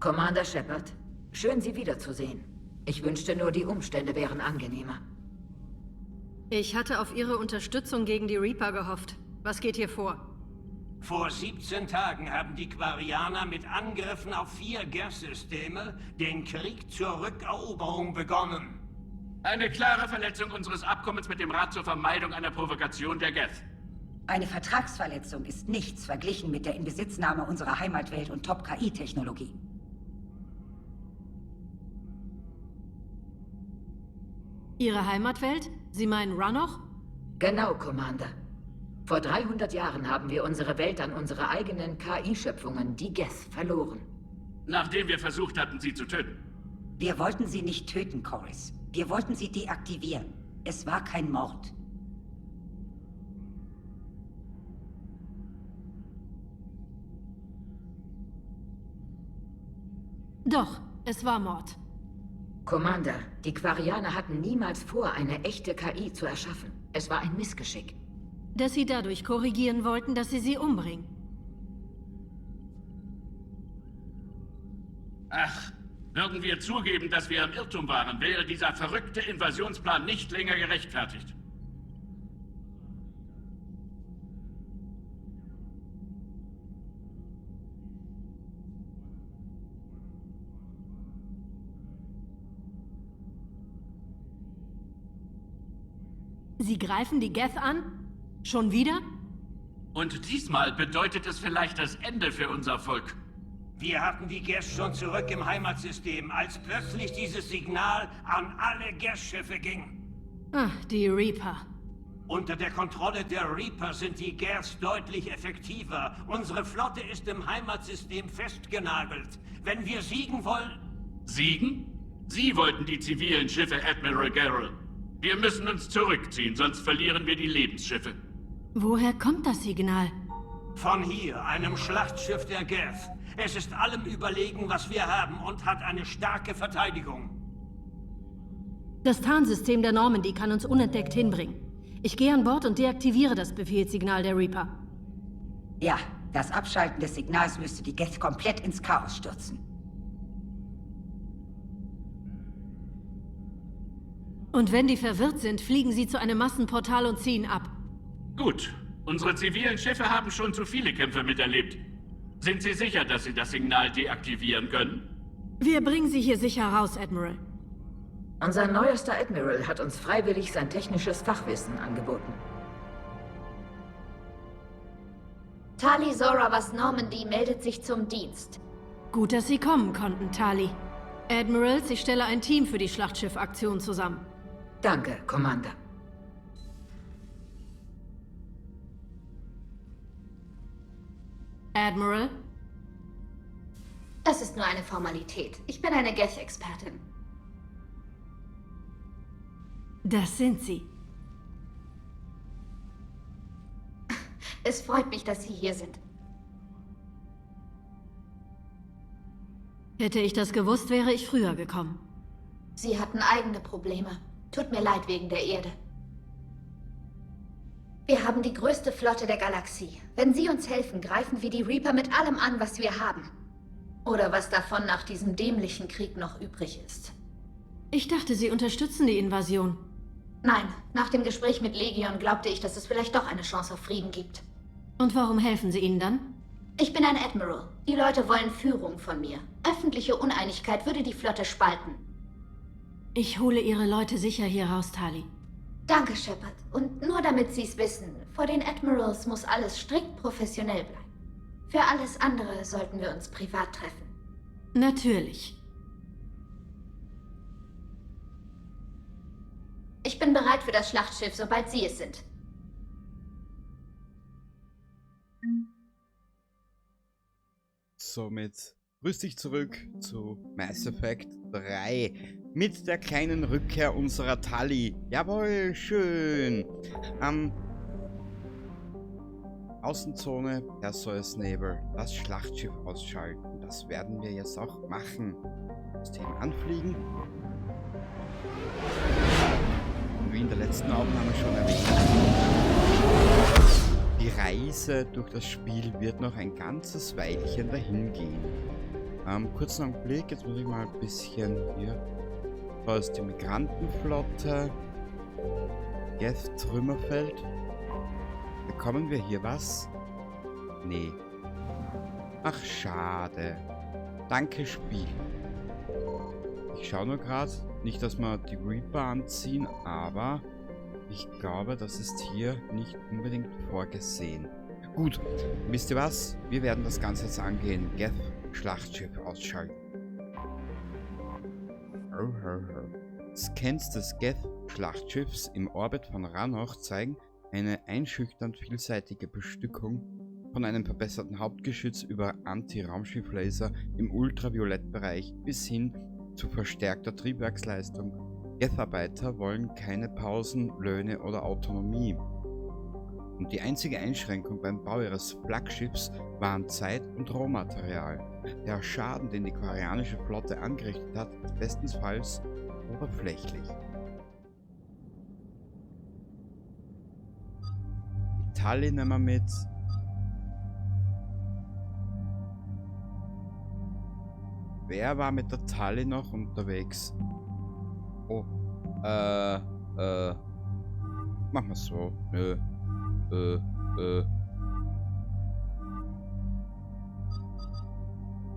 Commander Shepard, schön Sie wiederzusehen. Ich wünschte nur, die Umstände wären angenehmer. Ich hatte auf Ihre Unterstützung gegen die Reaper gehofft. Was geht hier vor? Vor 17 Tagen haben die Quarianer mit Angriffen auf 4 Gas-Systeme den Krieg zur Rückeroberung begonnen. Eine klare Verletzung unseres Abkommens mit dem Rat zur Vermeidung einer Provokation der Geth. Eine Vertragsverletzung ist nichts verglichen mit der Inbesitznahme unserer Heimatwelt und Top-KI-Technologie. Ihre Heimatwelt? Sie meinen Rannoch? Genau, Commander. Vor 300 Jahren haben wir unsere Welt an unsere eigenen KI-Schöpfungen, die Geth, verloren. Nachdem wir versucht hatten, sie zu töten. Wir wollten sie nicht töten, Corys. Wir wollten sie deaktivieren. Es war kein Mord. Doch, es war Mord. Commander, die Quarianer hatten niemals vor, eine echte KI zu erschaffen. Es war ein Missgeschick. Dass Sie dadurch korrigieren wollten, dass Sie sie umbringen. Ach, würden wir zugeben, dass wir im Irrtum waren, wäre dieser verrückte Invasionsplan nicht länger gerechtfertigt. Sie greifen die Geth an? Schon wieder? Und diesmal bedeutet es vielleicht das Ende für unser Volk. Wir hatten die Geth schon zurück im Heimatsystem, als plötzlich dieses Signal an alle Geth-Schiffe ging. Ah, die Reaper. Unter der Kontrolle der Reaper sind die Geth deutlich effektiver. Unsere Flotte ist im Heimatsystem festgenagelt. Wenn wir siegen wollen... Siegen? Sie wollten die zivilen Schiffe, Admiral Garrel. Wir müssen uns zurückziehen, sonst verlieren wir die Lebensschiffe. Woher kommt das Signal? Von hier, einem Schlachtschiff der Geth. Es ist allem überlegen, was wir haben und hat eine starke Verteidigung. Das Tarnsystem der Normandy kann uns unentdeckt hinbringen. Ich gehe an Bord und deaktiviere das Befehlssignal der Reaper. Ja, das Abschalten des Signals müsste die Geth komplett ins Chaos stürzen. Und wenn die verwirrt sind, fliegen sie zu einem Massenportal und ziehen ab. Gut. Unsere zivilen Schiffe haben schon zu viele Kämpfe miterlebt. Sind Sie sicher, dass Sie das Signal deaktivieren können? Wir bringen sie hier sicher raus, Admiral. Unser neuester Admiral hat uns freiwillig sein technisches Fachwissen angeboten. Tali Zoravas Normandy meldet sich zum Dienst. Gut, dass Sie kommen konnten, Tali. Admirals, ich stelle ein Team für die Schlachtschiff-Aktion zusammen. Danke, Commander. Admiral? Das ist nur eine Formalität. Ich bin eine Geth-Expertin. Das sind Sie. Es freut mich, dass Sie hier sind. Hätte ich das gewusst, wäre ich früher gekommen. Sie hatten eigene Probleme. Tut mir leid wegen der Erde. Wir haben die größte Flotte der Galaxie. Wenn Sie uns helfen, greifen wir die Reaper mit allem an, was wir haben. Oder was davon nach diesem dämlichen Krieg noch übrig ist. Ich dachte, Sie unterstützen die Invasion. Nein, nach dem Gespräch mit Legion glaubte ich, dass es vielleicht doch eine Chance auf Frieden gibt. Und warum helfen Sie ihnen dann? Ich bin ein Admiral. Die Leute wollen Führung von mir. Öffentliche Uneinigkeit würde die Flotte spalten. Ich hole Ihre Leute sicher hier raus, Tali. Danke, Shepard. Und nur damit Sie es wissen, vor den Admirals muss alles strikt professionell bleiben. Für alles andere sollten wir uns privat treffen. Natürlich. Ich bin bereit für das Schlachtschiff, sobald Sie es sind. Somit grüß dich zurück zu Mass Effect 3 mit der kleinen Rückkehr unserer Tali. Jawohl, schön. Außenzone, SOS Neighbor, das Schlachtschiff ausschalten. Das werden wir jetzt auch machen. System anfliegen. Und wie in der letzten Aufnahme schon erwähnt, die Reise durch das Spiel wird noch ein ganzes Weilchen dahin gehen. Kurzen Augenblick, jetzt muss ich mal ein bisschen hier. Da ist die Migrantenflotte. Geth Trümmerfeld. Bekommen wir hier was? Nee. Ach, schade. Danke, Spiel. Ich schaue nur gerade, nicht, dass wir die Reaper anziehen, aber ich glaube, das ist hier nicht unbedingt vorgesehen. Gut, wisst ihr was? Wir werden das Ganze jetzt angehen. Geth Schlachtschiff ausschalten. Scans des Geth Schlachtschiffs im Orbit von Rannoch zeigen eine einschüchternd vielseitige Bestückung von einem verbesserten Hauptgeschütz über Anti-Raumschifflaser im Ultraviolettbereich bis hin zu verstärkter Triebwerksleistung. Geth-Arbeiter wollen keine Pausen, Löhne oder Autonomie. Und die einzige Einschränkung beim Bau ihres Flaggschiffs waren Zeit und Rohmaterial. Der Schaden, den die quarianische Flotte angerichtet hat, ist bestenfalls oberflächlich. Tali nehmen wir mit. Wer war mit der Tali noch unterwegs? Oh, machen wir so.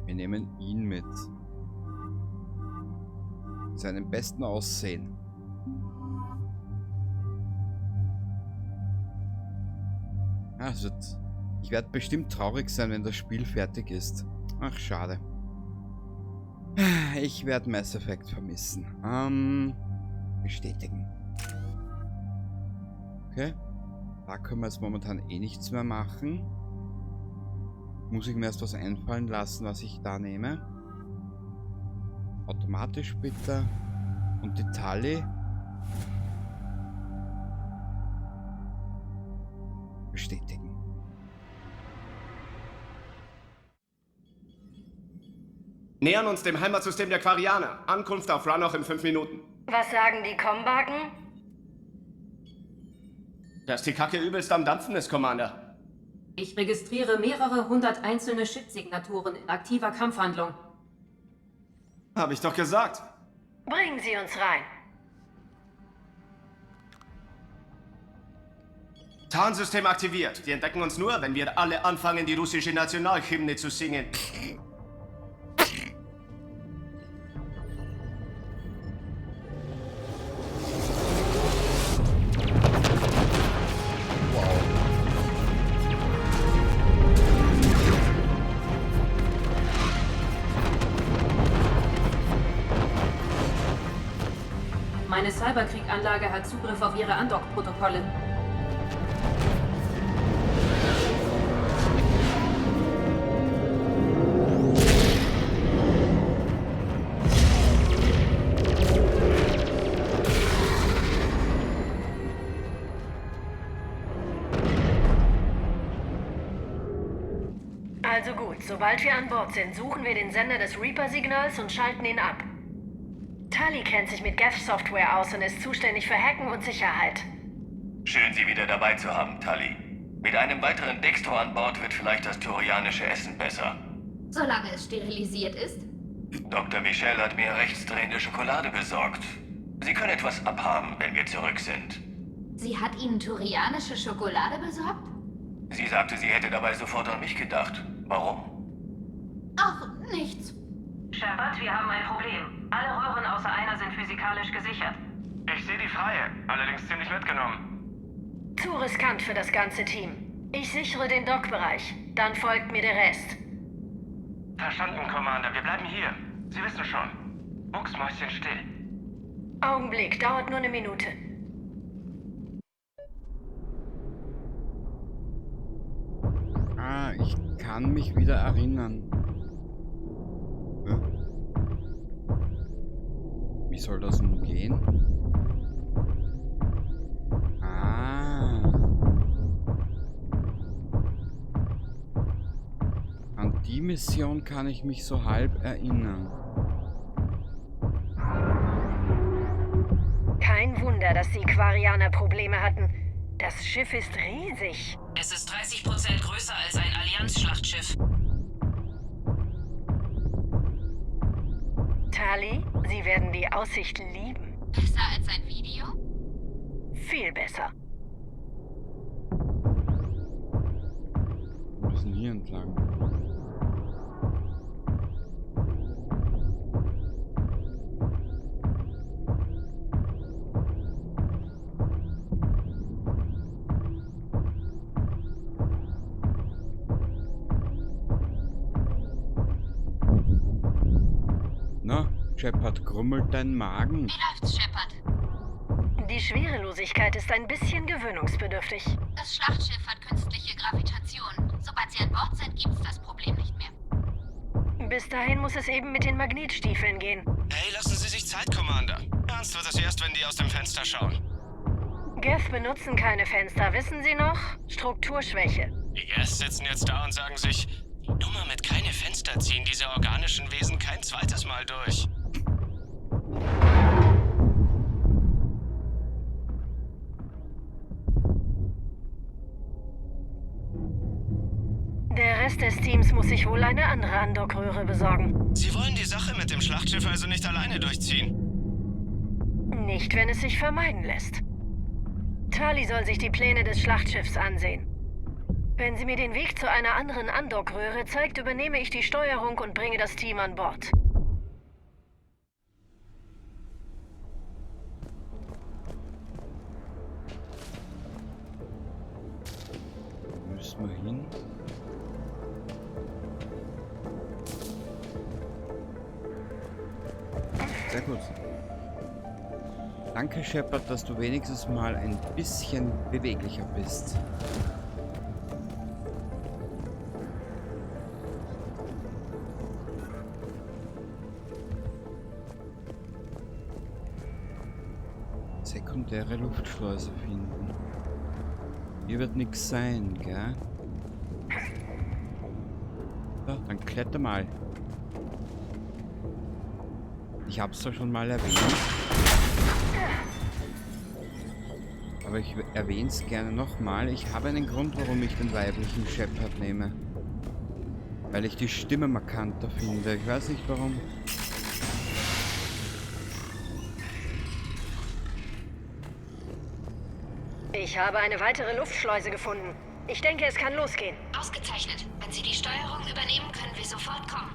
Wir nehmen ihn mit. Seinem besten Aussehen. Also, ich werde bestimmt traurig sein, wenn das Spiel fertig ist. Ach, schade. Ich werde Mass Effect vermissen. Bestätigen. Okay. Da können wir jetzt momentan eh nichts mehr machen. Muss ich mir erst was einfallen lassen, was ich da nehme. Automatisch bitte. Und die Tali. Bestätigen. Nähern uns dem Heimatsystem der Quarianer. Ankunft auf Rannoch in 5 Minuten. Was sagen die Kombaken? Dass die Kacke übelst am Dampfen ist, Commander. Ich registriere mehrere hundert einzelne Chip-Signaturen in aktiver Kampfhandlung. Hab ich doch gesagt. Bringen Sie uns rein. Tarnsystem aktiviert. Die entdecken uns nur, wenn wir alle anfangen, die russische Nationalhymne zu singen. Meine Cyberkrieg-Anlage hat Zugriff auf Ihre Undock-Protokolle. Also gut, sobald wir an Bord sind, suchen wir den Sender des Reaper-Signals und schalten ihn ab. Tali kennt sich mit Geth-Software aus und ist zuständig für Hacken und Sicherheit. Schön, Sie wieder dabei zu haben, Tali. Mit einem weiteren Dextro an Bord wird vielleicht das turianische Essen besser. Solange es sterilisiert ist. Dr. Michelle hat mir rechtsdrehende Schokolade besorgt. Sie können etwas abhaben, wenn wir zurück sind. Sie hat Ihnen turianische Schokolade besorgt? Sie sagte, sie hätte dabei sofort an mich gedacht. Warum? Ach, nichts. Shepard, wir haben ein Problem. Alle Röhren außer einer sind physikalisch gesichert. Ich sehe die freie, allerdings ziemlich mitgenommen. Zu riskant für das ganze Team. Ich sichere den Dockbereich. Dann folgt mir der Rest. Verstanden, Commander. Wir bleiben hier. Sie wissen schon. Mucksmäuschen still. Augenblick, dauert nur eine Minute. Ah, ich kann mich wieder erinnern. Wie soll das nun gehen? Ah. An die Mission kann ich mich so halb erinnern. Kein Wunder, dass die Quarianer Probleme hatten. Das Schiff ist riesig. Es ist 30% größer als ein Allianz-Schlachtschiff. Tali, Sie werden die Aussicht lieben. Besser als ein Video? Viel besser. Wir müssen hier entlang. Na, Shepard, grummelt dein Magen? Wie läuft's, Shepard? Die Schwerelosigkeit ist ein bisschen gewöhnungsbedürftig. Das Schlachtschiff hat künstliche Gravitation. Sobald Sie an Bord sind, gibt's das Problem nicht mehr. Bis dahin muss es eben mit den Magnetstiefeln gehen. Hey, lassen Sie sich Zeit, Commander. Ernst wird es erst, wenn die aus dem Fenster schauen. Geth benutzen keine Fenster, wissen Sie noch? Strukturschwäche. Die Geth sitzen jetzt da und sagen sich, die Nummer mit keine Fenster ziehen diese organischen Wesen kein zweites Mal durch. Der Rest des Teams muss sich wohl eine andere Andockröhre besorgen. Sie wollen die Sache mit dem Schlachtschiff also nicht alleine durchziehen? Nicht, wenn es sich vermeiden lässt. Tali soll sich die Pläne des Schlachtschiffs ansehen. Wenn sie mir den Weg zu einer anderen Andockröhre zeigt, übernehme ich die Steuerung und bringe das Team an Bord. Wo müssen wir hin? Sehr gut. Danke, Shepard, dass du wenigstens mal ein bisschen beweglicher bist. Sekundäre Luftschleuse finden. Hier wird nichts sein, gell? So, dann kletter mal. Ich hab's zwar schon mal erwähnt, aber ich erwähne es gerne nochmal. Ich habe einen Grund, warum ich den weiblichen Shepard nehme. Weil ich die Stimme markanter finde. Ich weiß nicht warum. Ich habe eine weitere Luftschleuse gefunden. Ich denke, es kann losgehen. Ausgezeichnet. Wenn Sie die Steuerung übernehmen, können wir sofort kommen.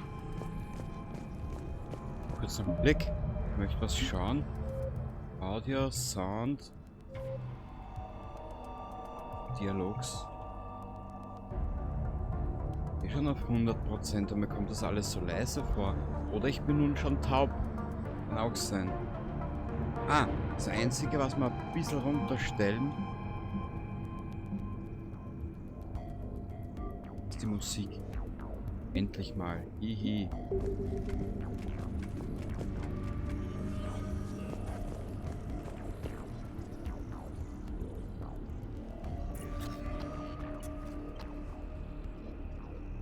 Kurz einen Blick. Ich möchte was schauen. Audio, Sound. Dialogs. Ich schon auf 100% und mir kommt das alles so leise vor. Oder ich bin nun schon taub. Kann auch sein. Ah, das Einzige, was wir ein bisschen runterstellen, ist die Musik. Endlich mal. Hihi.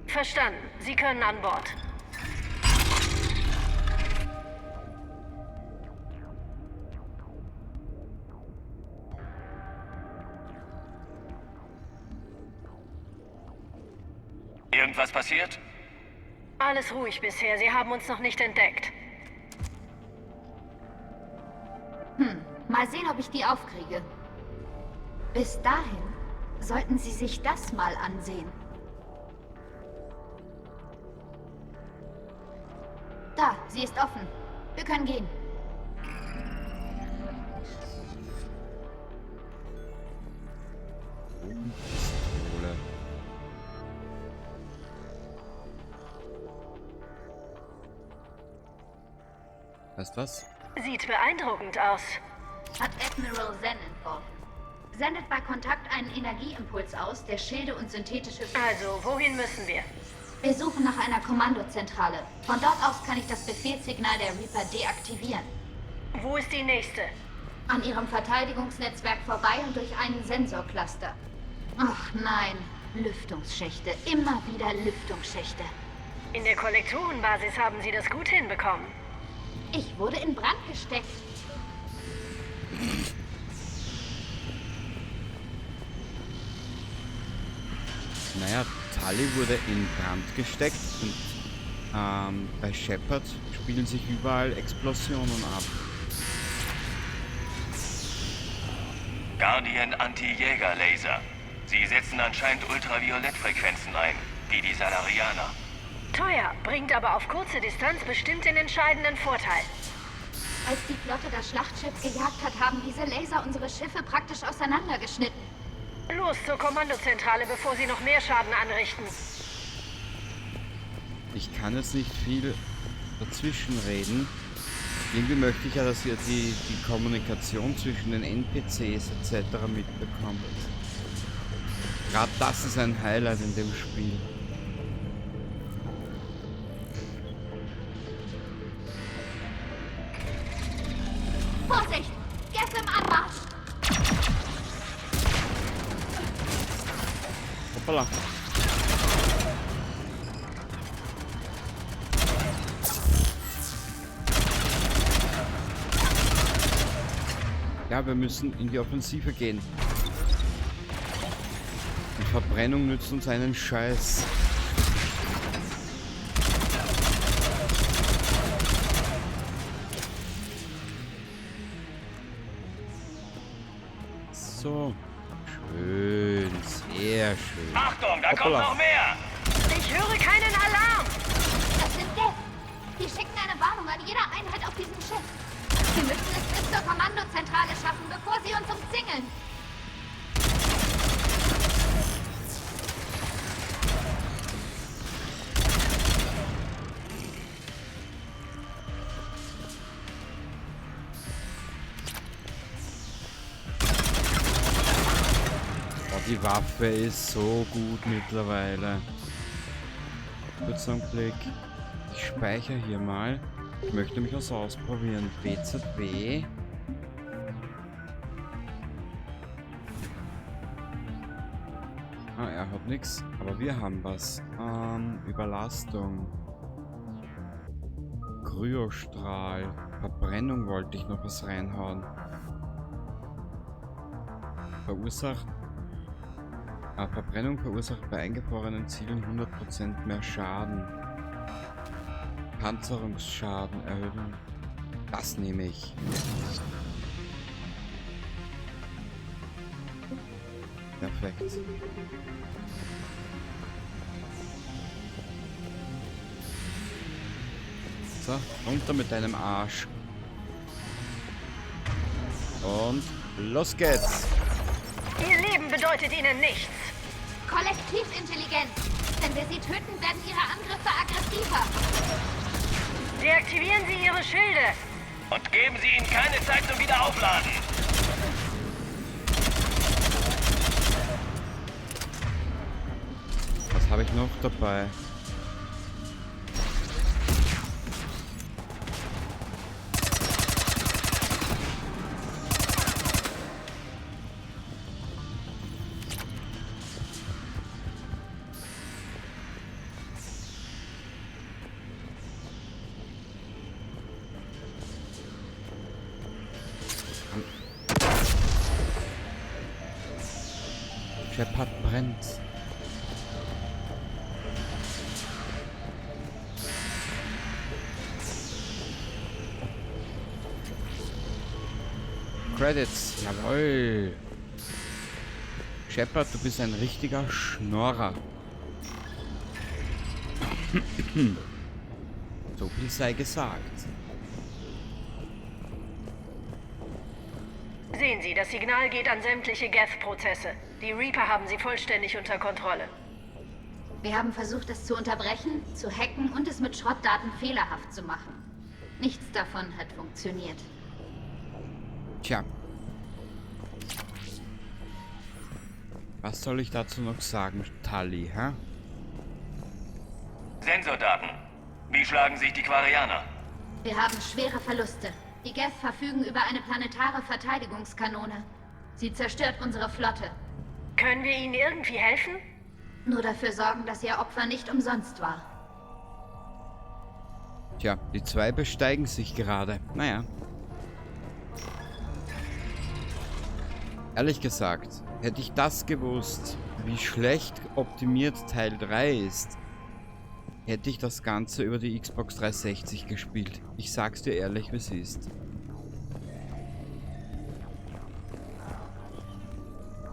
Verstanden. Sie können an Bord. Irgendwas passiert? Alles ruhig bisher. Sie haben uns noch nicht entdeckt. Mal sehen, ob ich die aufkriege. Bis dahin sollten Sie sich das mal ansehen. Da, sie ist offen. Wir können gehen. Pistole. Weißt was? Sieht beeindruckend aus. Hat Admiral Zen entworfen. Sendet bei Kontakt einen Energieimpuls aus, der Schilde und synthetische... Also, wohin müssen wir? Wir suchen nach einer Kommandozentrale. Von dort aus kann ich das Befehlssignal der Reaper deaktivieren. Wo ist die nächste? An ihrem Verteidigungsnetzwerk vorbei und durch einen Sensorcluster. Ach nein, Lüftungsschächte. Immer wieder Lüftungsschächte. In der Kollektorenbasis haben Sie das gut hinbekommen. Ich wurde in Brand gesteckt. Naja, Tali wurde in Brand gesteckt und Bei Shepard spielen sich überall Explosionen ab. Guardian Anti-Jäger-Laser. Sie setzen anscheinend Ultraviolettfrequenzen ein, wie die Salarianer. Teuer, bringt aber auf kurze Distanz bestimmt den entscheidenden Vorteil. Als die Flotte das Schlachtschiff gejagt hat, haben diese Laser unsere Schiffe praktisch auseinandergeschnitten. Los zur Kommandozentrale, bevor sie noch mehr Schaden anrichten. Ich kann jetzt nicht viel dazwischen reden. Irgendwie möchte ich ja, dass ihr die Kommunikation zwischen den NPCs etc. mitbekommt. Gerade das ist ein Highlight in dem Spiel. Vorsicht! Gäste im Anmarsch! Hoppala. Ja, wir müssen in die Offensive gehen. Die Verbrennung nützt uns einen Scheiß. So. Schön, sehr schön. Achtung, da kommt noch mehr! Ich höre keinen Alarm! Das sind Geth! Die schicken eine Warnung an jeder Einheit auf diesem Schiff. Wir müssen es bis zur Kommandozentrale schaffen, bevor sie uns umzingeln. Oh, die Waffe ist so gut mittlerweile. Kurz einen Blick. Ich speichere hier mal. Ich möchte mich was ausprobieren. BZB. Ah, er hat nichts. Aber wir haben was. Überlastung. Kryostrahl. Verbrennung wollte ich noch was reinhauen. Verbrennung verursacht bei eingefrorenen Zielen 100% mehr Schaden. Panzerungsschaden erhöhen. Das nehme ich. Perfekt. So, runter mit deinem Arsch. Und los geht's. Ihr Leben bedeutet ihnen nichts. Kollektivintelligenz. Wenn wir sie töten, werden ihre Angriffe aggressiver. Deaktivieren Sie Ihre Schilde. Und geben Sie ihnen keine Zeit zum Wiederaufladen. Was habe ich noch dabei? Shepard brennt. Credits, jawohl. Shepard, du bist ein richtiger Schnorrer. So viel sei gesagt. Sehen Sie, das Signal geht an sämtliche Geth-Prozesse. Die Reaper haben sie vollständig unter Kontrolle. Wir haben versucht, es zu unterbrechen, zu hacken und es mit Schrottdaten fehlerhaft zu machen. Nichts davon hat funktioniert. Tja. Was soll ich dazu noch sagen, Tali, hä? Sensordaten. Wie schlagen sich die Quarianer? Wir haben schwere Verluste. Die Geth verfügen über eine planetare Verteidigungskanone. Sie zerstört unsere Flotte. Können wir Ihnen irgendwie helfen? Nur dafür sorgen, dass Ihr Opfer nicht umsonst war. Tja, die zwei besteigen sich gerade. Naja. Ehrlich gesagt, hätte ich das gewusst, wie schlecht optimiert Teil 3 ist, hätte ich das Ganze über die Xbox 360 gespielt. Ich sag's dir ehrlich, wie es ist.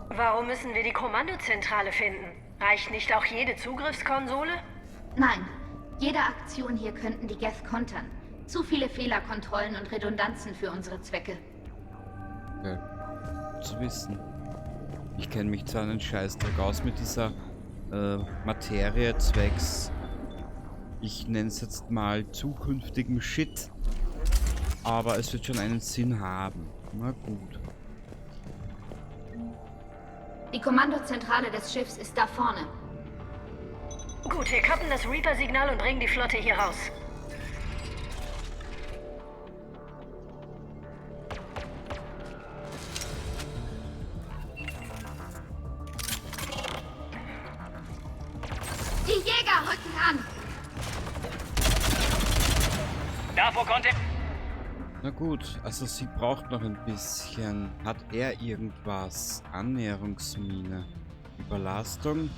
Warum müssen wir die Kommandozentrale finden? Reicht nicht auch jede Zugriffskonsole? Nein, jede Aktion hier könnten die Geth kontern. Zu viele Fehlerkontrollen und Redundanzen für unsere Zwecke. Okay. Zu wissen. Ich kenne mich zwar einen Scheißdreck aus mit dieser Materie zwecks, ich nenne es jetzt mal zukünftigem Shit, aber es wird schon einen Sinn haben. Na gut. Die Kommandozentrale des Schiffs ist da vorne. Gut, wir kappen das Reaper-Signal und bringen die Flotte hier raus. Die Jäger rücken an! Davor konnte... Na gut, also sie braucht noch ein bisschen. Hat er irgendwas? Annäherungsmine. Überlastung?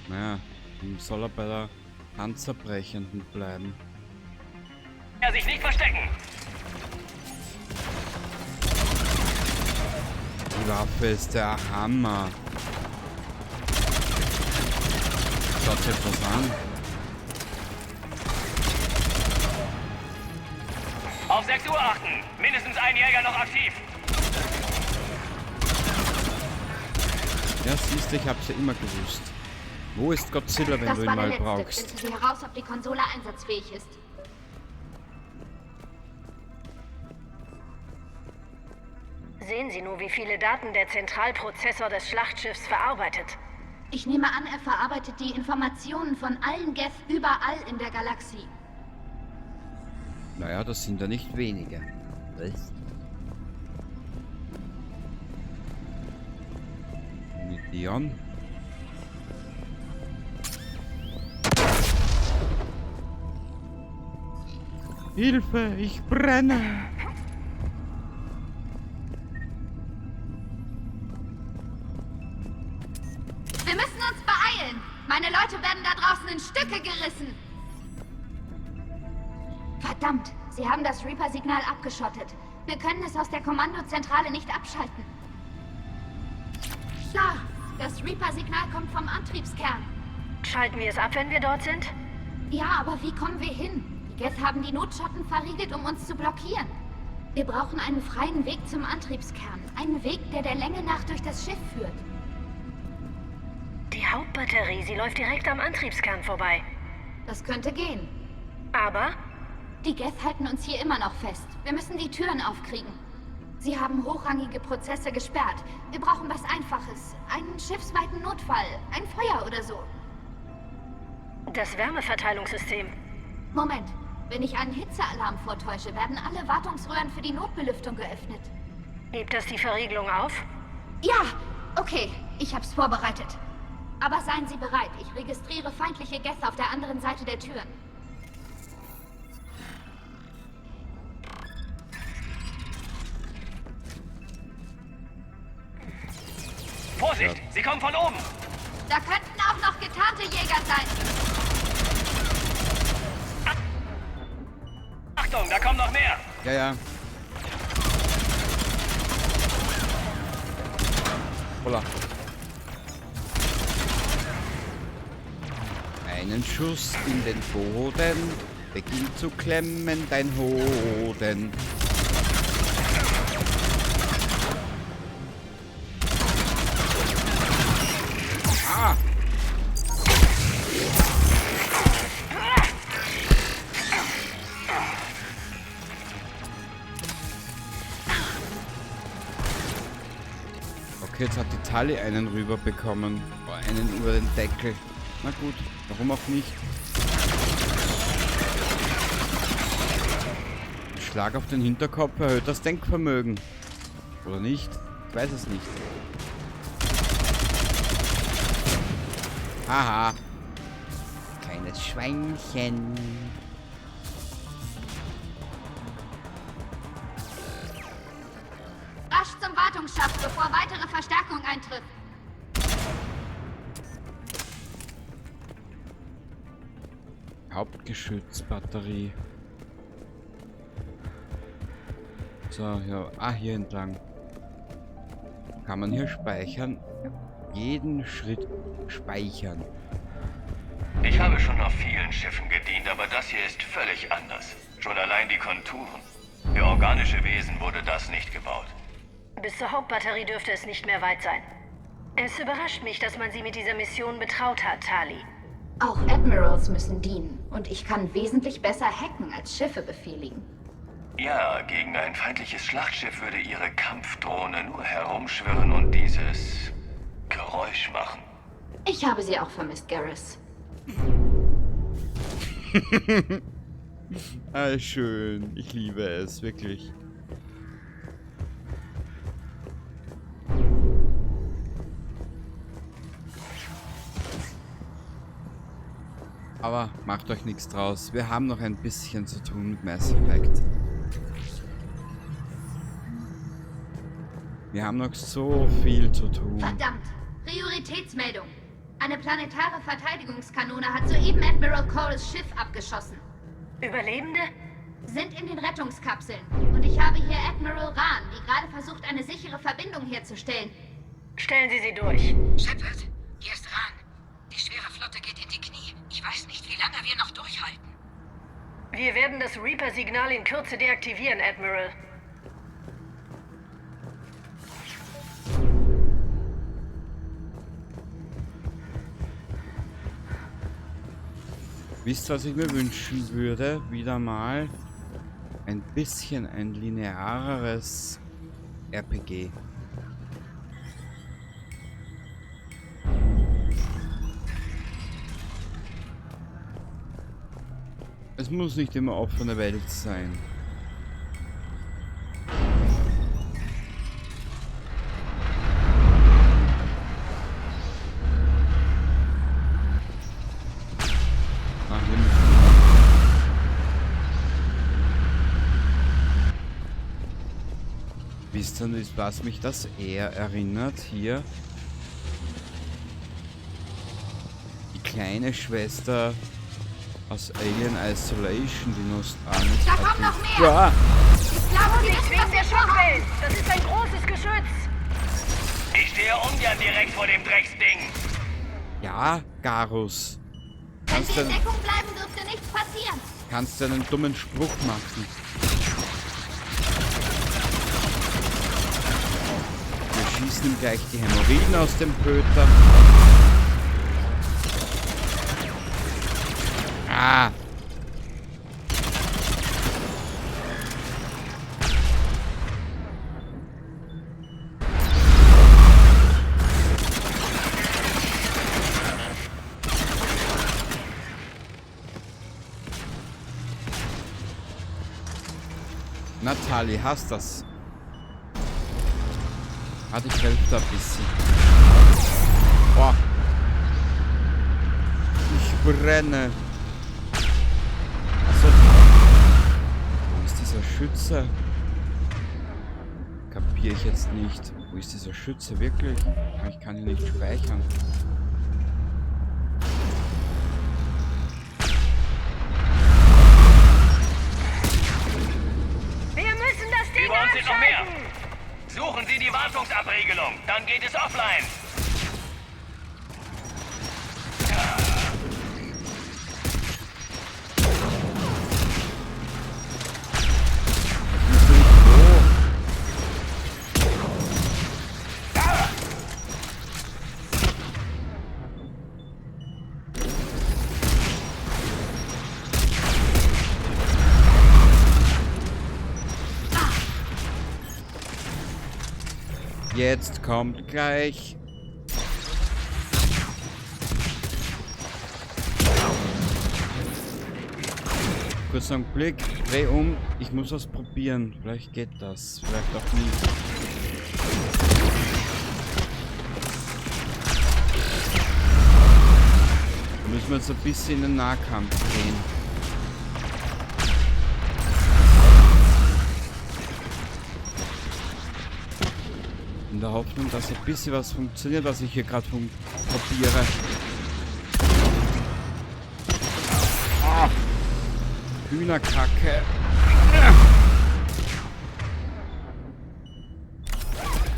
Naja, dann soll er bei der Panzerbrechenden bleiben. Er sich nicht verstecken! Die Waffe ist der Hammer. Schaut sich etwas an. Auf 6 Uhr achten! Mindestens ein Jäger noch aktiv! Ja, siehst du, ich hab's ja immer gewusst. Wo ist Godzilla, wenn Das du ihn war der mal letzte. brauchst? Finden Sie heraus, ob die Konsole einsatzfähig ist. Sehen Sie nur, wie viele Daten der Zentralprozessor des Schlachtschiffs verarbeitet. Ich nehme an, er verarbeitet die Informationen von allen Geth überall in der Galaxie. Naja, das sind ja nicht wenige. Was? Mit Leon? Hilfe, ich brenne! Wir müssen uns beeilen! Meine Leute werden da draußen in Stücke gerissen! Verdammt! Sie haben das Reaper-Signal abgeschottet. Wir können es aus der Kommandozentrale nicht abschalten. Klar, das Reaper-Signal kommt vom Antriebskern. Schalten wir es ab, wenn wir dort sind? Ja, aber wie kommen wir hin? Die Geth haben die Notschotten verriegelt, um uns zu blockieren. Wir brauchen einen freien Weg zum Antriebskern. Einen Weg, der der Länge nach durch das Schiff führt. Die Hauptbatterie, sie läuft direkt am Antriebskern vorbei. Das könnte gehen. Aber? Die Geth halten uns hier immer noch fest. Wir müssen die Türen aufkriegen. Sie haben hochrangige Prozesse gesperrt. Wir brauchen was Einfaches. Einen schiffsweiten Notfall. Ein Feuer oder so. Das Wärmeverteilungssystem. Moment. Wenn ich einen Hitzealarm vortäusche, werden alle Wartungsröhren für die Notbelüftung geöffnet. Hebt das die Verriegelung auf? Ja! Okay, ich hab's vorbereitet. Aber seien Sie bereit. Ich registriere feindliche Geth auf der anderen Seite der Türen. Vorsicht! Sie kommen von oben! Da könnten auch noch getarnte Jäger sein. Achtung, da kommen noch mehr! Ja, ja. Holla. Einen Schuss in den Boden, beginnt zu klemmen dein Hoden. Ah! Okay, jetzt hat die Tali einen rüber bekommen. Einen über den Deckel. Na gut, warum auch nicht? Ein Schlag auf den Hinterkopf erhöht das Denkvermögen. Oder nicht? Ich weiß es nicht. Haha. Kleines Schweinchen. Rasch zum Wartungsschacht, bevor weitere Verstärkung eintrifft. Hauptgeschützbatterie. So, ja. Ah, hier entlang. Kann man hier speichern? Jeden Schritt speichern. Ich habe schon auf vielen Schiffen gedient, aber das hier ist völlig anders. Schon allein die Konturen. Für organische Wesen wurde das nicht gebaut. Bis zur Hauptbatterie dürfte es nicht mehr weit sein. Es überrascht mich, dass man sie mit dieser Mission betraut hat, Tali. Auch Admirals müssen dienen. Und ich kann wesentlich besser hacken als Schiffe befehligen. Ja, gegen ein feindliches Schlachtschiff würde ihre Kampfdrohne nur herumschwirren und dieses Geräusch machen. Ich habe sie auch vermisst, Garrus. Ah, schön. Ich liebe es, wirklich. Aber macht euch nichts draus. Wir haben noch ein bisschen zu tun mit Mass Effect. Wir haben noch so viel zu tun. Verdammt! Prioritätsmeldung! Eine planetare Verteidigungskanone hat soeben Admiral Coles Schiff abgeschossen. Überlebende? Sind in den Rettungskapseln. Und ich habe hier Admiral Rahn, die gerade versucht, eine sichere Verbindung herzustellen. Stellen Sie sie durch. Shepard, hier ist Rahn. Die schwere Flotte geht in die Knie. Ich weiß nicht, wie lange wir noch durchhalten. Wir werden das Reaper-Signal in Kürze deaktivieren, Admiral. Wisst ihr, was ich mir wünschen würde? Wieder mal ein bisschen ein lineareres RPG. Es muss nicht immer offene Welt sein. Wisst ihr, was mich das eher erinnert? Hier. Die kleine Schwester aus Alien Isolation, die Nostalgie. Da kommt noch mehr! Ja. Ich glaube, die wissen, was wir schon haben! Das ist ein großes Geschütz! Ich stehe ungern direkt vor dem Drecksding. Ja, Garus. Wenn wir in Deckung bleiben, dürfte nichts passieren. Kannst du einen dummen Spruch machen? Wir schießen ihm gleich die Hämorrhoiden aus dem Pöter. Ah! Natalie, hast das? Warte, ich helfe da ein bisschen. Boah. Ich brenne. Achso. Wo ist dieser Schütze? Kapiere ich jetzt nicht. Wo ist dieser Schütze wirklich? Ich kann hier nicht speichern. Über uns sind noch mehr. Suchen Sie die Wartungsabriegelung, dann geht es offline. Jetzt kommt gleich. Kurz einen Blick, dreh um. Ich muss was probieren. Vielleicht geht das. Vielleicht auch nicht. Da müssen wir jetzt ein bisschen in den Nahkampf gehen. In der Hoffnung, dass ein bisschen was funktioniert, was ich hier gerade probiere. Ah. Hühnerkacke.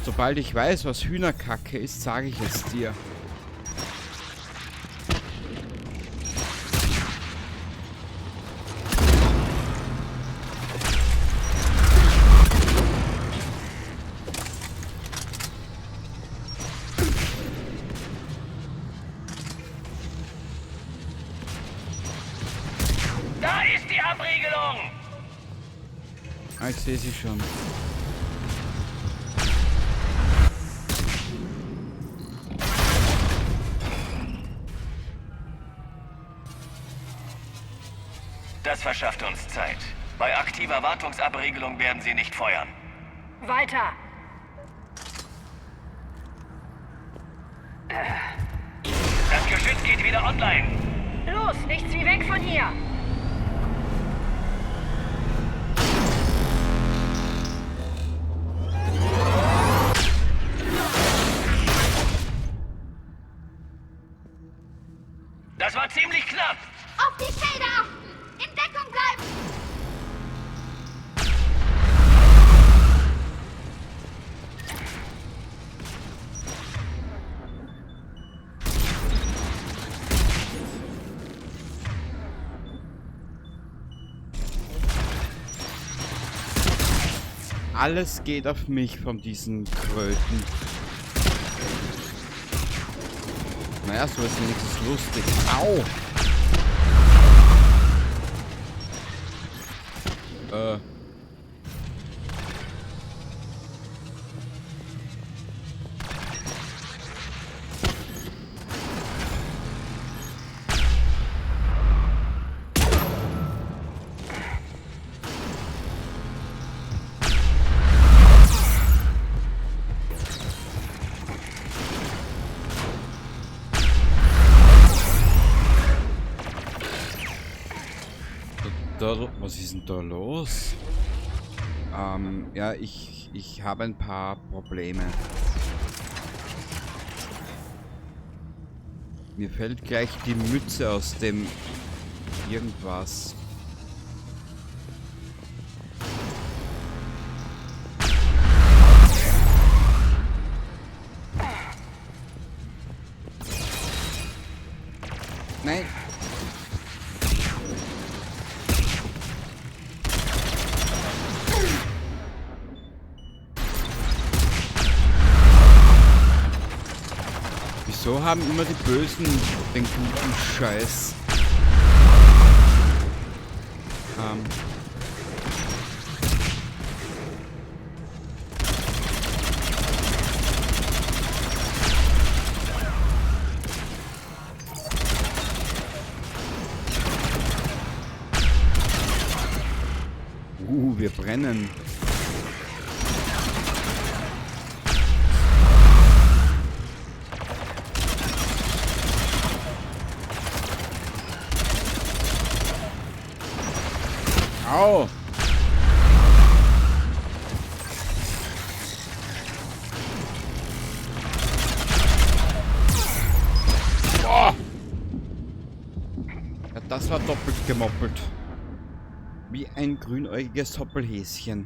Sobald ich weiß, was Hühnerkacke ist, sage ich es dir. Da ist die Abriegelung! Ah, ich sehe sie schon. Das verschafft uns Zeit. Bei aktiver Wartungsabriegelung werden sie nicht feuern. Weiter! Das Geschütz geht wieder online. Los, nichts wie weg von hier! Das war ziemlich knapp. Auf die Felder achten! In Deckung bleiben! Alles geht auf mich von diesen Kröten. Naja, so ist wenigstens lustig. Au! Was ist denn da los? Ja, ich habe ein paar Probleme. Mir fällt gleich die Mütze aus dem irgendwas. Nein. Wieso haben immer die Bösen den guten Scheiß? Wir brennen. Au! Boah! Ja, das war doppelt gemoppelt. Wie ein grünäugiges Hoppelhäschen.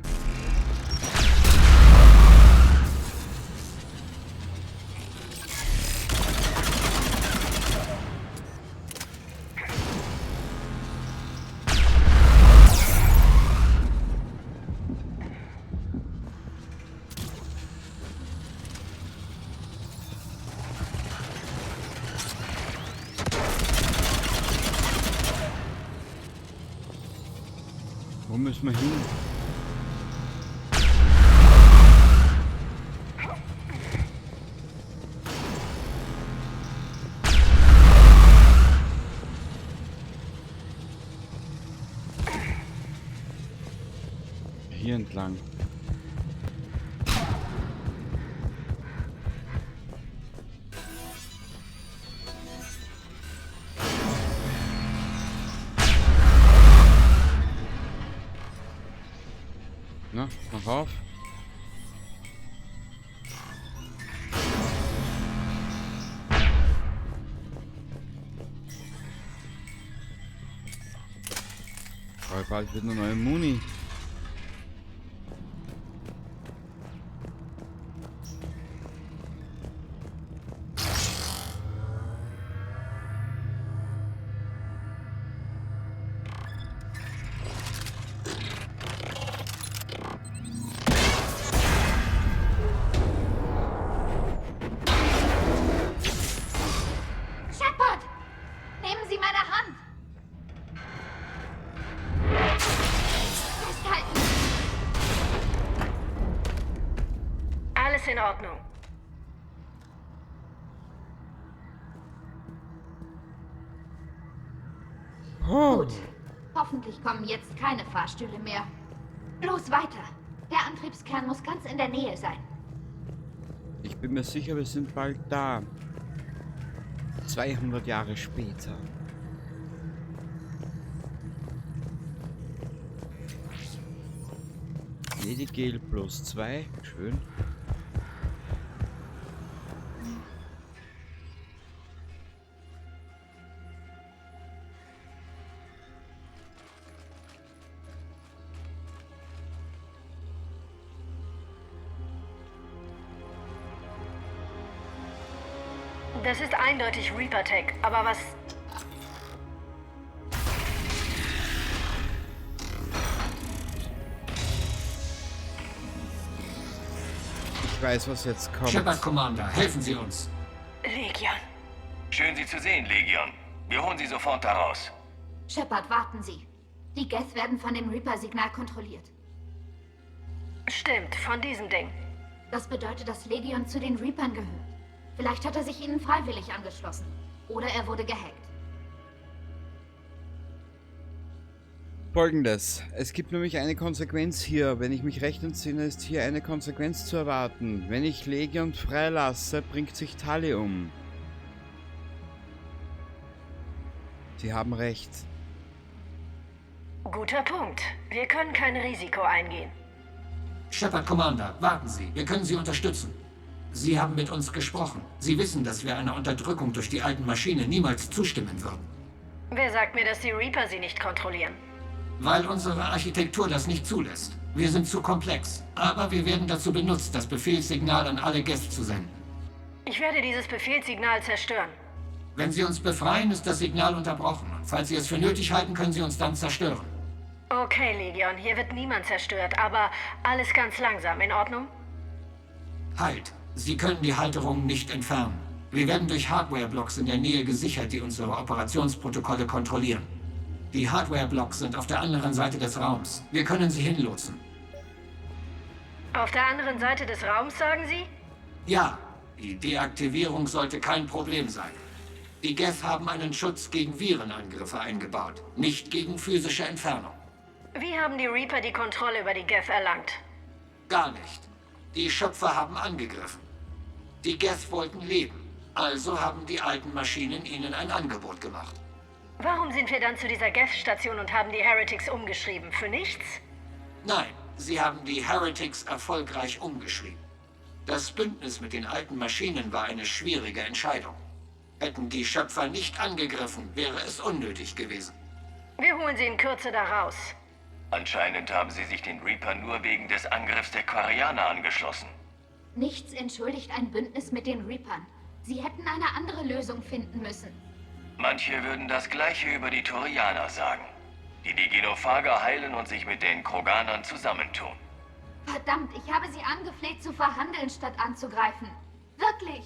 Wo müssen wir hin? Hier entlang. Na, mach auf. brauche bald wieder neue Muni. Shepard! Nehmen Sie meine Hand! Festhalten! Alles in Ordnung. Gut. Hoffentlich kommen jetzt keine Fahrstühle mehr. Los weiter. Der Antriebskern muss ganz in der Nähe sein. Ich bin mir sicher, wir sind bald da. 200 Jahre später. Ledigel plus 2. Schön. Das ist eindeutig Reaper Tech, aber was... Ich weiß, was jetzt kommt. Shepard Commander, helfen Sie uns. Legion. Schön, Sie zu sehen, Legion. Wir holen Sie sofort da raus. Shepard, warten Sie. Die Geth werden von dem Reaper-Signal kontrolliert. Stimmt, von diesem Ding. Das bedeutet, dass Legion zu den Reapern gehört. Vielleicht hat er sich ihnen freiwillig angeschlossen. Oder er wurde gehackt. Folgendes. Es gibt nämlich eine Konsequenz hier. Wenn ich mich recht entsinne, ist hier eine Konsequenz zu erwarten. Wenn ich Legion freilasse, bringt sich Tali um. Sie haben recht. Guter Punkt. Wir können kein Risiko eingehen. Shepard Commander, warten Sie. Wir können Sie unterstützen. Sie haben mit uns gesprochen. Sie wissen, dass wir einer Unterdrückung durch die alten Maschinen niemals zustimmen würden. Wer sagt mir, dass die Reaper sie nicht kontrollieren? Weil unsere Architektur das nicht zulässt. Wir sind zu komplex. Aber wir werden dazu benutzt, das Befehlssignal an alle Gäste zu senden. Ich werde dieses Befehlssignal zerstören. Wenn Sie uns befreien, ist das Signal unterbrochen. Und falls Sie es für nötig halten, können Sie uns dann zerstören. Okay, Legion, hier wird niemand zerstört, aber alles ganz langsam, in Ordnung? Halt! Sie können die Halterungen nicht entfernen. Wir werden durch Hardware-Blocks in der Nähe gesichert, die unsere Operationsprotokolle kontrollieren. Die Hardware-Blocks sind auf der anderen Seite des Raums. Wir können sie hinlotsen. Auf der anderen Seite des Raums, sagen Sie? Ja, die Deaktivierung sollte kein Problem sein. Die Geth haben einen Schutz gegen Virenangriffe eingebaut, nicht gegen physische Entfernung. Wie haben die Reaper die Kontrolle über die Geth erlangt? Gar nicht. Die Schöpfer haben angegriffen. Die Geth wollten leben, also haben die alten Maschinen ihnen ein Angebot gemacht. Warum sind wir dann zu dieser Geth-Station und haben die Heretics umgeschrieben? Für nichts? Nein, sie haben die Heretics erfolgreich umgeschrieben. Das Bündnis mit den alten Maschinen war eine schwierige Entscheidung. Hätten die Schöpfer nicht angegriffen, wäre es unnötig gewesen. Wir holen sie in Kürze da raus. Anscheinend haben sie sich den Reaper nur wegen des Angriffs der Quarianer angeschlossen. Nichts entschuldigt ein Bündnis mit den Reapern. Sie hätten eine andere Lösung finden müssen. Manche würden das Gleiche über die Turianer sagen, die die Genophager heilen und sich mit den Kroganern zusammentun. Verdammt, ich habe sie angefleht zu verhandeln, statt anzugreifen. Wirklich.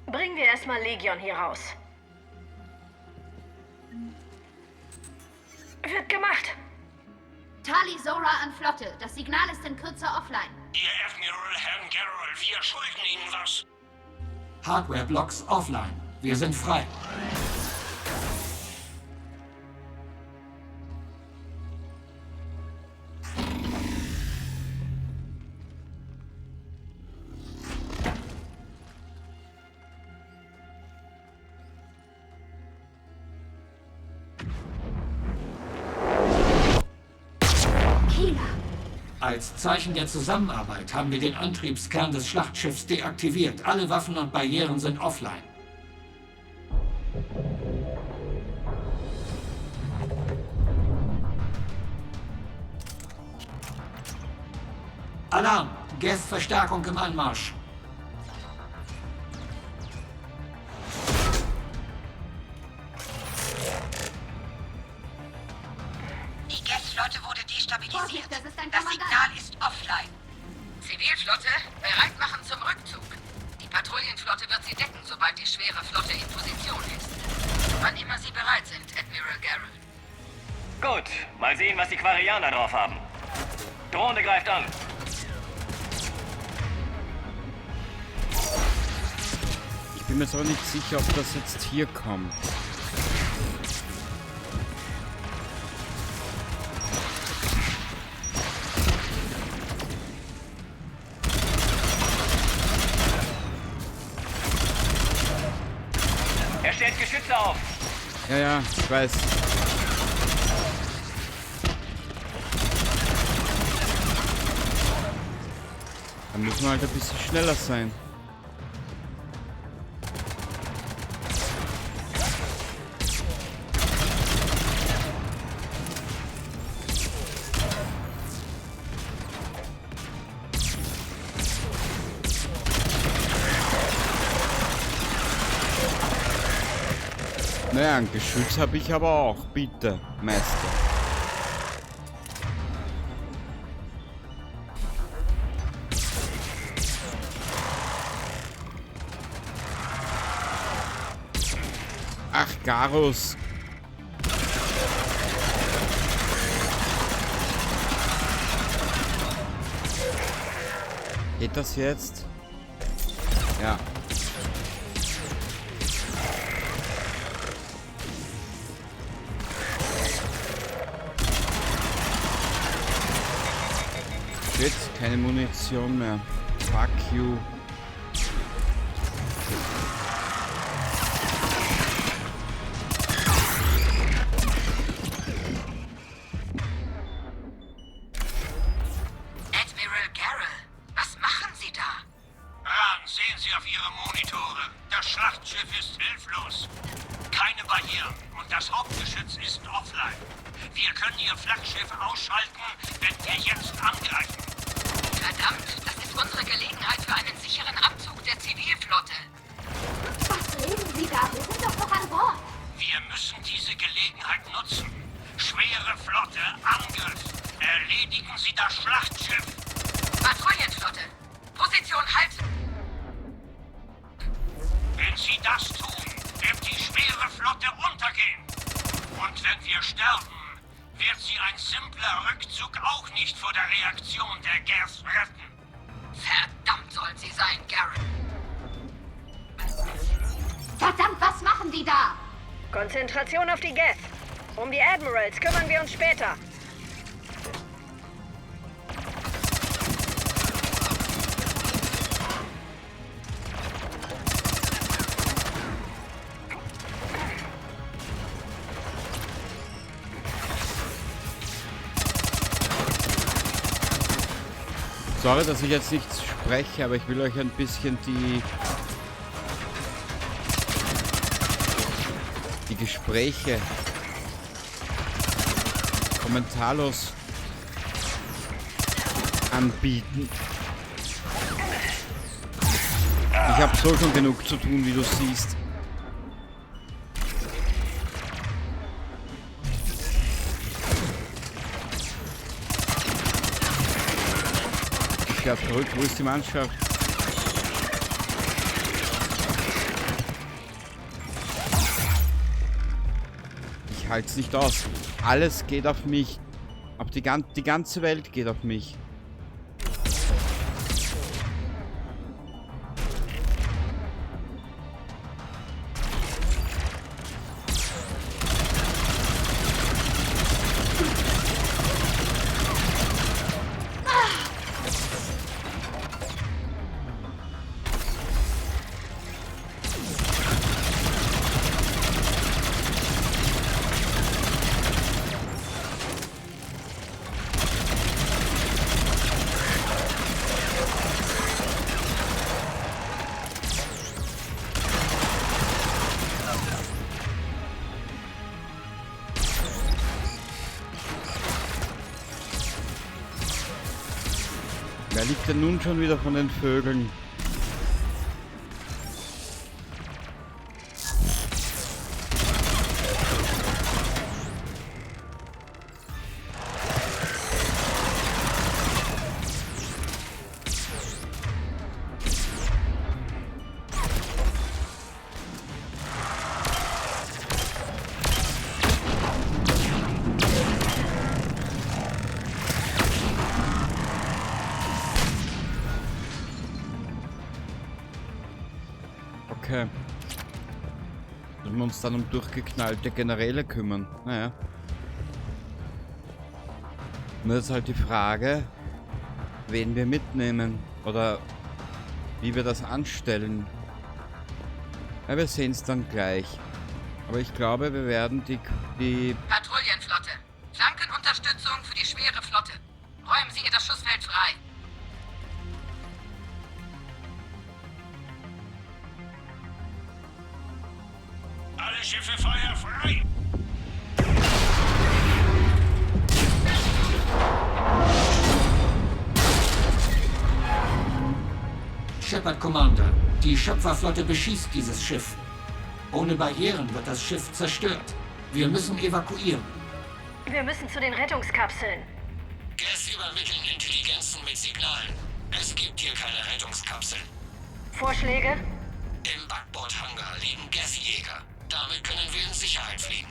Bringen wir erstmal Legion hier raus. Wird gemacht. Tali, Zora an Flotte. Das Signal ist in Kürze offline. Ihr Admiral, Herrn Garrel, wir schulden Ihnen was. Hardware-Blocks offline. Wir sind frei. Als Zeichen der Zusammenarbeit haben wir den Antriebskern des Schlachtschiffs deaktiviert. Alle Waffen und Barrieren sind offline. Alarm! Geth-Verstärkung im Anmarsch. Die Geth-Flotte wurde destabilisiert. Vorsicht, das ist ein Das Kommandant. Signal ist offline. Zivilflotte, bereit machen zum Rückzug. Die Patrouillenflotte wird sie decken, sobald die schwere Flotte in Position ist. Wann immer Sie bereit sind, Admiral Garrel. Gut, mal sehen, was die Quarianer drauf haben. Drohne greift an. Ich bin mir jetzt aber nicht sicher, ob das jetzt hier kommt. Er stellt Geschütze auf. Ja, ich weiß. Dann müssen wir halt ein bisschen schneller sein. Naja, ein Geschütz habe ich aber auch. Bitte, Meister. Ach, Garus. Geht das jetzt? Ja. Shit, keine Munition mehr. Fuck you. Admiral Garrel, was machen Sie da? Sehen Sie auf Ihre Monitore. Das Schlachtschiff ist hilflos. Keine Barrieren und das Hauptgeschütz ist offline. Wir können Ihr Flaggschiff ausschalten, wenn wir jetzt angreifen. Verdammt, das ist unsere Gelegenheit für einen sicheren Abzug der Zivilflotte. Was reden Sie da? Wir sind doch noch an Bord. Wir müssen diese Gelegenheit nutzen. Schwere Flotte, Angriff. Erledigen Sie das Schlachtschiff. Patrouillenflotte, Position halten. Wenn Sie das tun, wird die schwere Flotte untergehen. Und wenn wir sterben, wird sie ein simpler Rückzug auch nicht vor der Reaktion der Geth retten. Verdammt soll sie sein, Garrel. Verdammt, was machen die da? Konzentration auf die Geth. Um die Admirals kümmern wir uns später. Sorry, dass ich jetzt nicht spreche, aber ich will euch ein bisschen die Gespräche kommentarlos anbieten. Ich habe so schon genug zu tun, wie du siehst. Zurück, wo ist die Mannschaft? Ich halte es nicht aus. Alles geht auf mich. Aber die ganze Welt geht auf mich. Wer liegt denn nun schon wieder von den Vögeln? Okay. Sollen wir uns dann um durchgeknallte Generäle kümmern? Naja. Nur ist halt die Frage, wen wir mitnehmen oder wie wir das anstellen. Ja, wir sehen es dann gleich. Aber ich glaube, wir werden die Patrouillenflotte. Flankenunterstützung für die schwere Flotte. Räumen Sie ihr das Schussfeld frei. Alle Schiffe Feuer frei! Shepard Commander, die Schöpferflotte beschießt dieses Schiff. Ohne Barrieren wird das Schiff zerstört. Wir müssen evakuieren. Wir müssen zu den Rettungskapseln. Gas übermitteln Intelligenzen mit Signalen. Es gibt hier keine Rettungskapseln. Vorschläge? Im Backbordhangar liegen Gasjäger. Damit können wir in Sicherheit fliegen.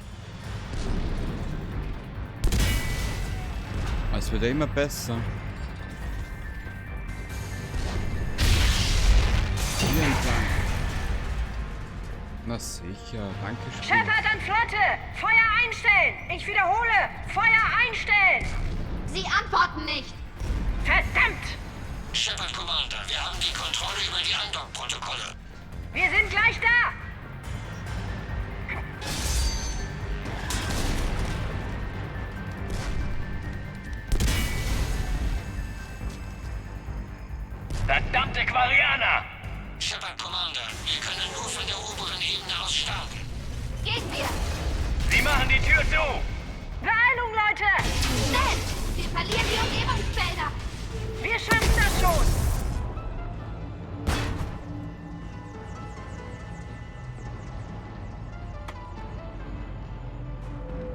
Es wird ja immer besser. Hier entlang. Na sicher, danke schön. Shepard an Flotte! Feuer einstellen! Ich wiederhole! Feuer einstellen! Sie antworten nicht. Verdammt! Shepard Commander, wir haben die Kontrolle über die Andock-Protokolle. Wir sind gleich da! Verdammte Quarianer! Shepard Commander, wir können nur von der oberen Ebene aus starten. Gehen wir. Sie machen die Tür zu! Beeilung, Leute! Schnell! Wir verlieren die Umgebungsfelder. Wir schaffen das schon!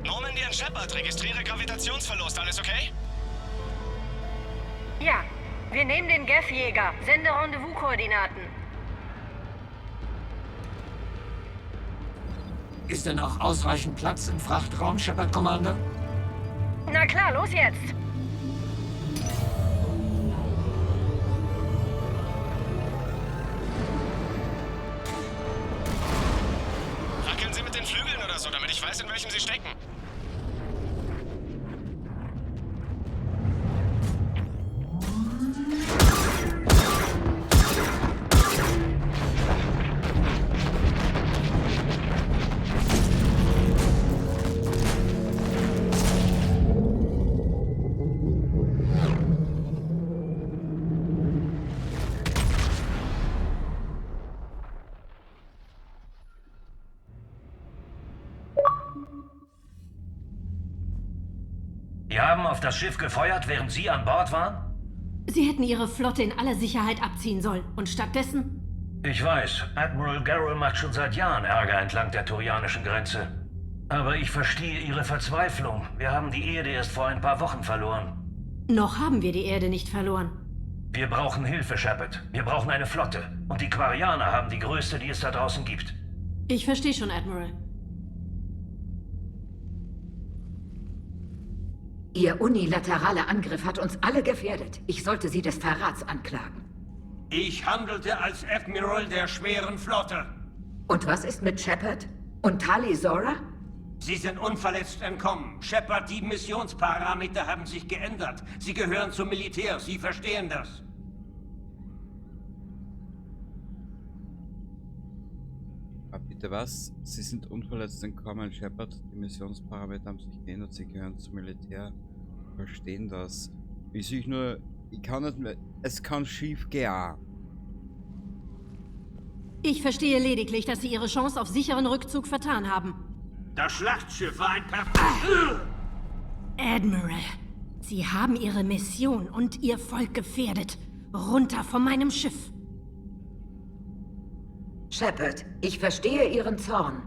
Normandy an Shepard, registriere Gravitationsverlust. Alles okay? Ja, wir nehmen den Geth-Jäger. Sende Rendezvous-Koordinaten. Ist denn auch ausreichend Platz im Frachtraum, Shepard Commander? Na klar, los jetzt! Wackeln Sie mit den Flügeln oder so, damit ich weiß, in welchem Sie stecken. Die haben auf das Schiff gefeuert, während Sie an Bord waren? Sie hätten ihre Flotte in aller Sicherheit abziehen sollen. Und stattdessen? Ich weiß, Admiral Garrel macht schon seit Jahren Ärger entlang der turianischen Grenze. Aber ich verstehe Ihre Verzweiflung. Wir haben die Erde erst vor ein paar Wochen verloren. Noch haben wir die Erde nicht verloren. Wir brauchen Hilfe, Shepard. Wir brauchen eine Flotte. Und die Quarianer haben die größte, die es da draußen gibt. Ich verstehe schon, Admiral. Ihr unilateraler Angriff hat uns alle gefährdet. Ich sollte Sie des Verrats anklagen. Ich handelte als Admiral der schweren Flotte. Und was ist mit Shepard? Und Tali Zora? Sie sind unverletzt entkommen. Shepard, die Missionsparameter haben sich geändert. Sie gehören zum Militär. Sie verstehen das. Bitte was? Sie sind unverletzt entkommen, Shepard. Die Missionsparameter haben sich geändert. Sie gehören zum Militär. Verstehen das. Ich kann nicht mehr. Es kann schief gehen. Ich verstehe lediglich, dass Sie Ihre Chance auf sicheren Rückzug vertan haben. Das Schlachtschiff war ein Admiral, Sie haben Ihre Mission und Ihr Volk gefährdet. Runter von meinem Schiff. Shepard, ich verstehe Ihren Zorn.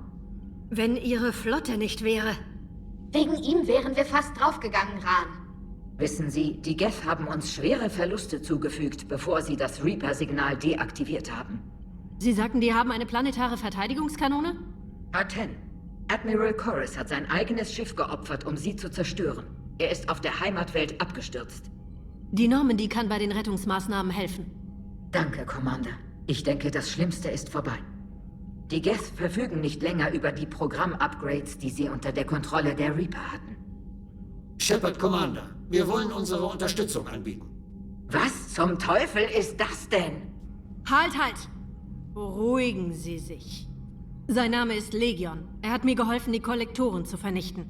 Wenn Ihre Flotte nicht wäre... Wegen ihm wären wir fast draufgegangen, Rahn. Wissen Sie, die Geth haben uns schwere Verluste zugefügt, bevor sie das Reaper-Signal deaktiviert haben. Sie sagten, die haben eine planetare Verteidigungskanone? Aten. Admiral Corus hat sein eigenes Schiff geopfert, um sie zu zerstören. Er ist auf der Heimatwelt abgestürzt. Die Normandy kann bei den Rettungsmaßnahmen helfen. Danke, Commander. Ich denke, das Schlimmste ist vorbei. Die Geth verfügen nicht länger über die Programm-Upgrades, die sie unter der Kontrolle der Reaper hatten. Shepard, Commander, wir wollen unsere Unterstützung anbieten. Was zum Teufel ist das denn? Halt! Beruhigen Sie sich. Sein Name ist Legion. Er hat mir geholfen, die Kollektoren zu vernichten.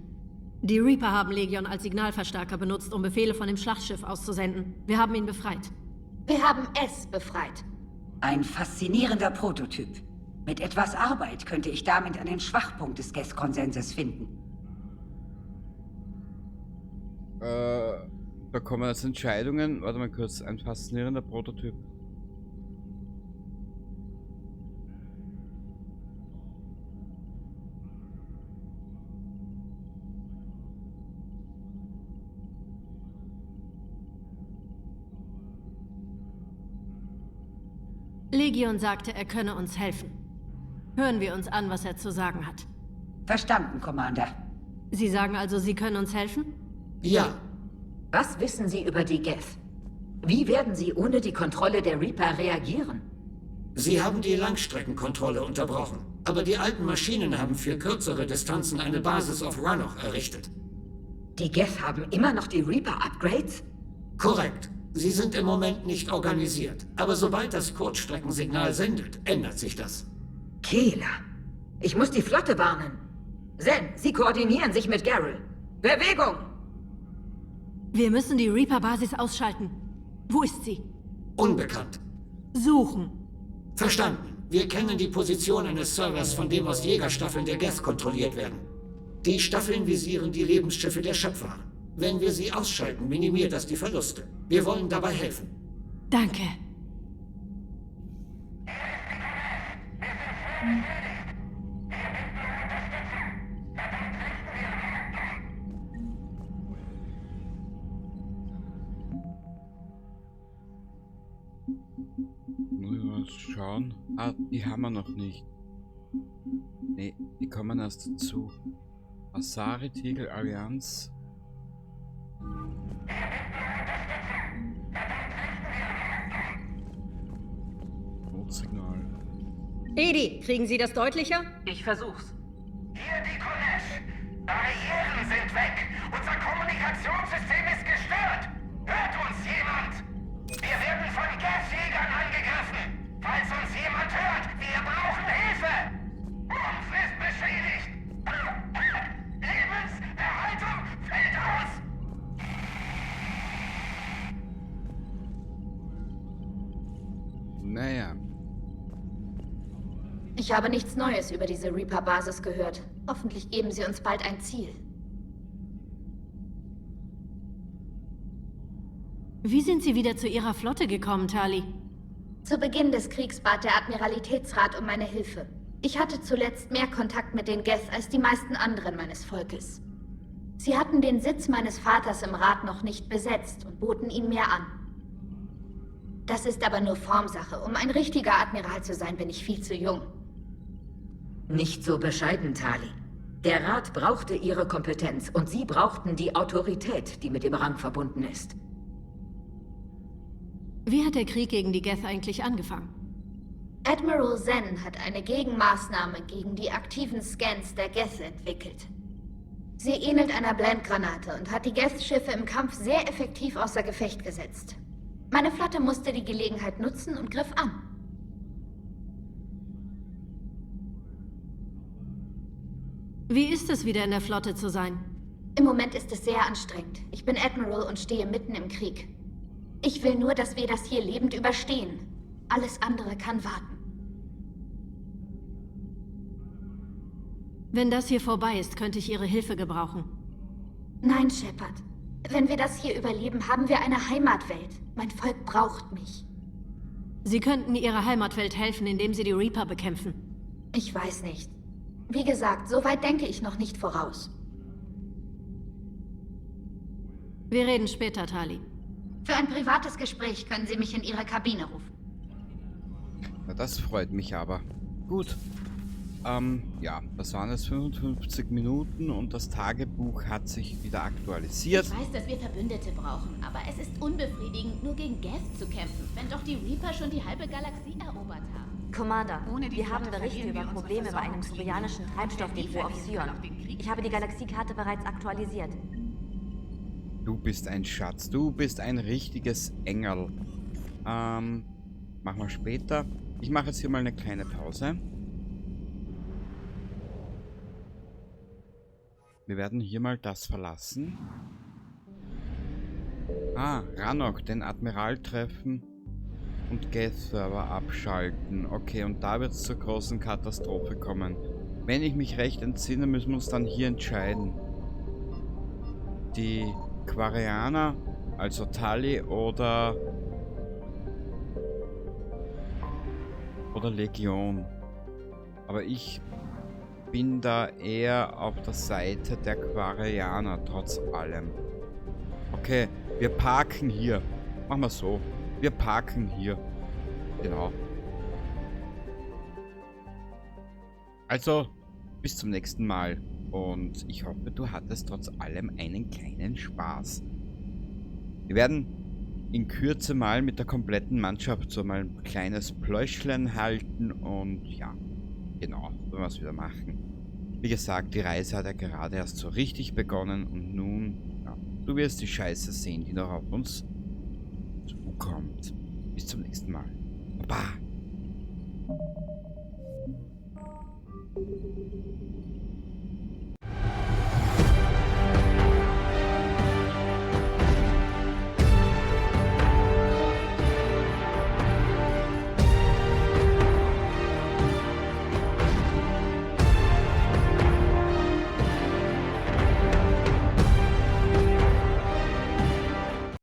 Die Reaper haben Legion als Signalverstärker benutzt, um Befehle von dem Schlachtschiff auszusenden. Wir haben ihn befreit. Wir haben es befreit. Ein faszinierender Prototyp. Mit etwas Arbeit könnte ich damit einen Schwachpunkt des Geth-Konsenses finden. Da kommen jetzt Entscheidungen. Warte mal kurz. Ein faszinierender Prototyp. Legion sagte, er könne uns helfen. Hören wir uns an, was er zu sagen hat. Verstanden, Commander. Sie sagen also, Sie können uns helfen? Ja. Was wissen Sie über die Geth? Wie werden sie ohne die Kontrolle der Reaper reagieren? Sie haben die Langstreckenkontrolle unterbrochen. Aber die alten Maschinen haben für kürzere Distanzen eine Basis auf Rannoch errichtet. Die Geth haben immer noch die Reaper-Upgrades? Korrekt. Sie sind im Moment nicht organisiert. Aber sobald das Kurzstreckensignal sendet, ändert sich das. Kehler, ich muss die Flotte warnen. Zen, Sie koordinieren sich mit Garrel. Bewegung! Wir müssen die Reaper-Basis ausschalten. Wo ist sie? Unbekannt. Suchen. Verstanden. Wir kennen die Position eines Servers, von dem aus Jägerstaffeln der Geth kontrolliert werden. Die Staffeln visieren die Lebensschiffe der Schöpfer. Wenn wir sie ausschalten, minimiert das die Verluste. Wir wollen dabei helfen. Danke. Muss ich mal schauen. Ah, die haben wir noch nicht. Ne, die kommen erst dazu. Asari, Tegel, Allianz. Notsignal. Edi, kriegen Sie das deutlicher? Ich versuch's. Hier die Konesh. Barrieren sind weg. Unser Kommunikationssystem ist gestört. Hört uns jemand? Wir werden von Geth-Jägern angegriffen. Falls uns jemand hört, wir brauchen Hilfe. Uns ist beschädigt. Lebenserhaltung fällt aus. Naja. Ich habe nichts Neues über diese Reaper-Basis gehört. Hoffentlich geben sie uns bald ein Ziel. Wie sind Sie wieder zu Ihrer Flotte gekommen, Tali? Zu Beginn des Kriegs bat der Admiralitätsrat um meine Hilfe. Ich hatte zuletzt mehr Kontakt mit den Geth als die meisten anderen meines Volkes. Sie hatten den Sitz meines Vaters im Rat noch nicht besetzt und boten ihn mir an. Das ist aber nur Formsache. Um ein richtiger Admiral zu sein, bin ich viel zu jung. Nicht so bescheiden, Tali. Der Rat brauchte ihre Kompetenz und sie brauchten die Autorität, die mit dem Rang verbunden ist. Wie hat der Krieg gegen die Geth eigentlich angefangen? Admiral Zen hat eine Gegenmaßnahme gegen die aktiven Scans der Geth entwickelt. Sie ähnelt einer Blendgranate und hat die Geth-Schiffe im Kampf sehr effektiv außer Gefecht gesetzt. Meine Flotte musste die Gelegenheit nutzen und griff an. Wie ist es, wieder in der Flotte zu sein? Im Moment ist es sehr anstrengend. Ich bin Admiral und stehe mitten im Krieg. Ich will nur, dass wir das hier lebend überstehen. Alles andere kann warten. Wenn das hier vorbei ist, könnte ich Ihre Hilfe gebrauchen. Nein, Shepard. Wenn wir das hier überleben, haben wir eine Heimatwelt. Mein Volk braucht mich. Sie könnten ihrer Heimatwelt helfen, indem sie die Reaper bekämpfen. Ich weiß nicht. Wie gesagt, so weit denke ich noch nicht voraus. Wir reden später, Tali. Für ein privates Gespräch können Sie mich in Ihre Kabine rufen. Na, das freut mich aber. Gut. Ja, das waren jetzt 55 Minuten und das Tagebuch hat sich wieder aktualisiert. Ich weiß, dass wir Verbündete brauchen, aber es ist unbefriedigend, nur gegen Geth zu kämpfen, wenn doch die Reaper schon die halbe Galaxie erobert haben. Commander, wir haben Berichte über Probleme bei einem turianischen Treibstoffdepot auf Sion. Ich habe die Galaxiekarte bereits aktualisiert. Du bist ein Schatz, du bist ein richtiges Engel. Machen wir später. Ich mache jetzt hier mal eine kleine Pause. Wir werden hier mal das verlassen. Rannoch, den Admiral treffen und Geth-Server abschalten. Okay, und da wird es zur großen Katastrophe kommen. Wenn ich mich recht entsinne, müssen wir uns dann hier entscheiden. Die Quarianer, also Tali oder Legion. Aber ich bin da eher auf der Seite der Quarianer, trotz allem. Okay, wir parken hier. Machen wir so. Wir parken hier. Genau. Also, bis zum nächsten Mal. Und ich hoffe, du hattest trotz allem einen kleinen Spaß. Wir werden in Kürze mal mit der kompletten Mannschaft so mal ein kleines Pläuschlein halten. Und ja, genau, wollen wir es wieder machen. Wie gesagt, die Reise hat ja gerade erst so richtig begonnen. Und nun, ja, du wirst die Scheiße sehen, die noch auf uns zukommt. Bis zum nächsten Mal. Baba!